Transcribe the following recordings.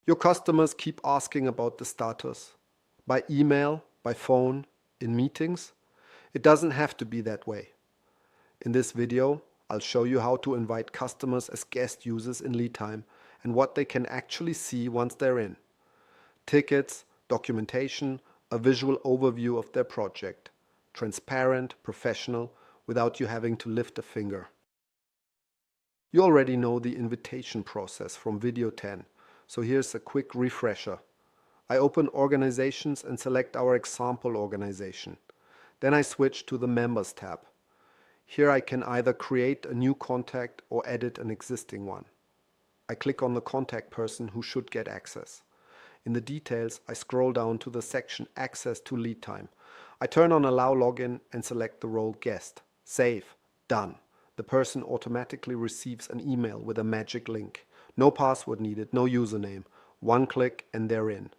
Your customers keep asking about the status. By email, by phone, in meetings. It doesn't have to be that way. In this video, I'll show you how to invite customers as guest users in Leadtime and what they can actually see once they're in. Tickets, documentation, a visual overview of their project. Transparent, professional, without you having to lift a finger. You already know the invitation process from video 10, so here's a quick refresher. I open Organizations and select our example organization. Then I switch to the Members tab. Here I can either create a new contact or edit an existing one. I click on the contact person who should get access. In the details, I scroll down to the section Access to Leadtime. I turn on Allow Login and select the role Guest. Save. Done. The person automatically receives an email with a magic link. No password needed, no username. One click and they're in.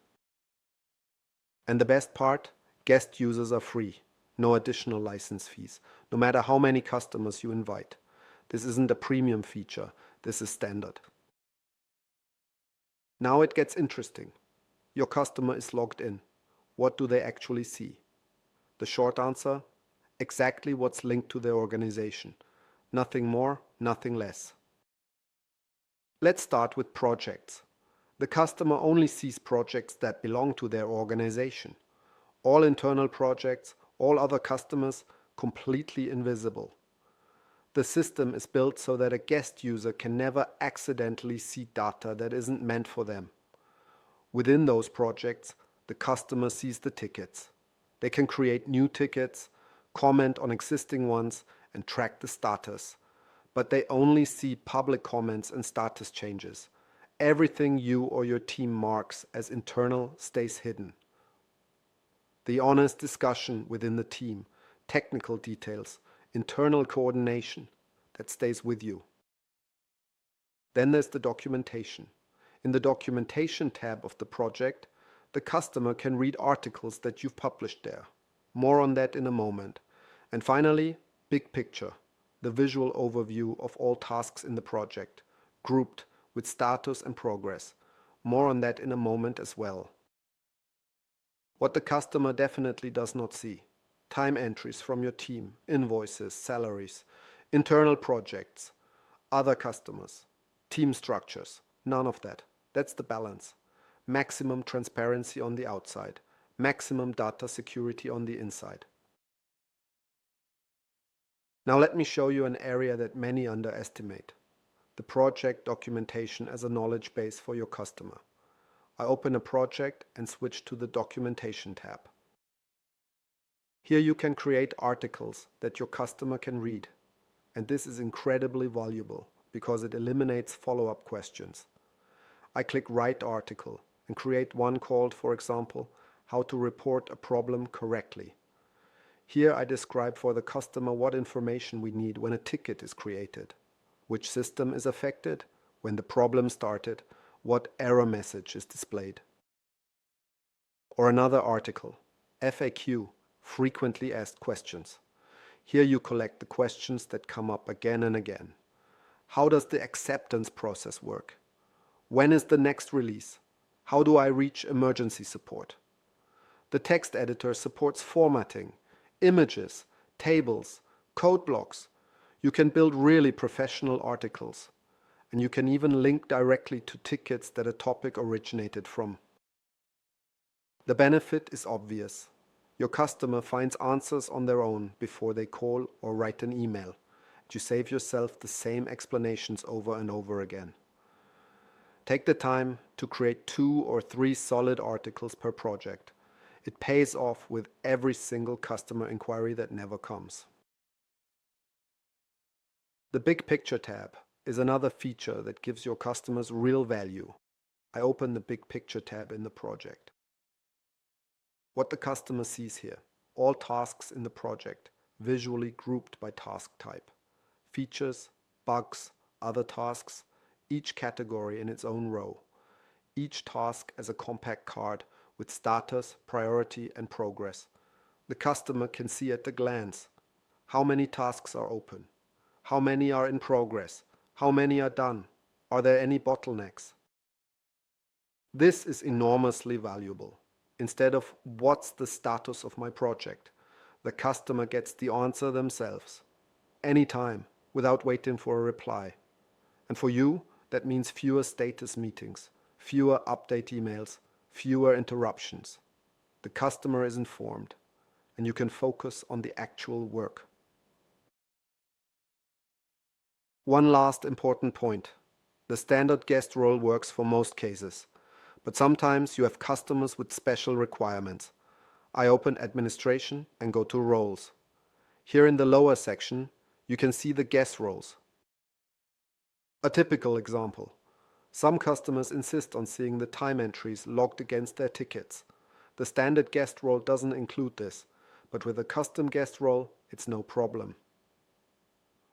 And the best part, guest users are free. No additional license fees, no matter how many customers you invite. This isn't a premium feature, this is standard. Now it gets interesting. Your customer is logged in. What do they actually see? The short answer, exactly what's linked to their organization. Nothing more, nothing less. Let's start with projects. The customer only sees projects that belong to their organization. All internal projects, all other customers, completely invisible. The system is built so that a guest user can never accidentally see data that isn't meant for them. Within those projects, the customer sees the tickets. They can create new tickets, comment on existing ones, and track the status. But they only see public comments and status changes. Everything you or your team marks as internal stays hidden. The honest discussion within the team, technical details, internal coordination, that stays with you. Then there's the documentation. In the documentation tab of the project, the customer can read articles that you've published there. More on that in a moment. And finally, big picture, the visual overview of all tasks in the project, grouped with status and progress. More on that in a moment as well. What the customer definitely does not see: time entries from your team, invoices, salaries, internal projects, other customers, team structures, none of that. That's the balance. Maximum transparency on the outside, maximum data security on the inside. Now let me show you an area that many underestimate: the project documentation as a knowledge base for your customer. I open a project and switch to the documentation tab. Here you can create articles that your customer can read. And this is incredibly valuable because it eliminates follow-up questions. I click Write Article and create one called, for example, how to report a problem correctly. Here I describe for the customer what information we need when a ticket is created, which system is affected, when the problem started, what error message is displayed. Or another article, FAQ, frequently asked questions. Here you collect the questions that come up again and again. How does the acceptance process work? When is the next release? How do I reach emergency support? The text editor supports formatting, images, tables, code blocks. You can build really professional articles. And you can even link directly to tickets that a topic originated from. The benefit is obvious. Your customer finds answers on their own before they call or write an email. You save yourself the same explanations over and over again. Take the time to create 2 or 3 solid articles per project. It pays off with every single customer inquiry that never comes. The Big Picture tab is another feature that gives your customers real value. I open the Big Picture tab in the project. What the customer sees here: all tasks in the project, visually grouped by task type. Features, bugs, other tasks, each category in its own row. Each task as a compact card with status, priority, and progress. The customer can see at a glance how many tasks are open, how many are in progress, how many are done, are there any bottlenecks. This is enormously valuable. Instead of what's the status of my project, the customer gets the answer themselves, anytime, without waiting for a reply. And for you, that means fewer status meetings, fewer update emails, fewer interruptions. The customer is informed, and you can focus on the actual work. One last important point. The standard guest role works for most cases, but sometimes you have customers with special requirements. I open administration and go to roles. Here in the lower section, you can see the guest roles. A typical example. Some customers insist on seeing the time entries logged against their tickets. The standard guest role doesn't include this, but with a custom guest role, it's no problem.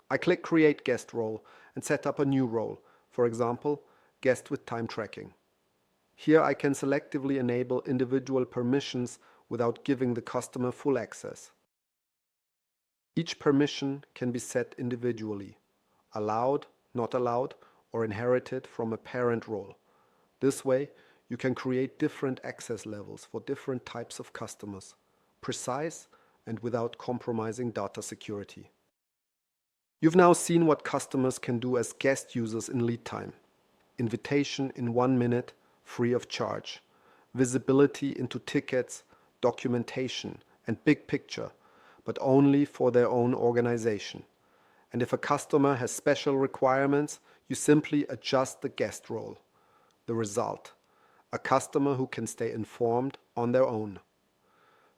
I click Create Guest Role and set up a new role, for example, Guest with Time Tracking. Here I can selectively enable individual permissions without giving the customer full access. Each permission can be set individually, allowed, not allowed, or inherited from a parent role. This way, you can create different access levels for different types of customers, precise and without compromising data security. You've now seen what customers can do as guest users in Leadtime. Invitation in 1 minute, free of charge. Visibility into tickets, documentation, and big picture, but only for their own organization. And if a customer has special requirements, you simply adjust the guest role. The result: a customer who can stay informed on their own.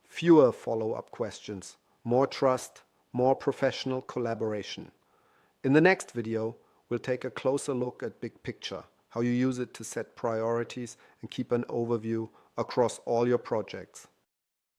Fewer follow-up questions, more trust, more professional collaboration. In the next video, we'll take a closer look at big picture, how you use it to set priorities and keep an overview across all your projects.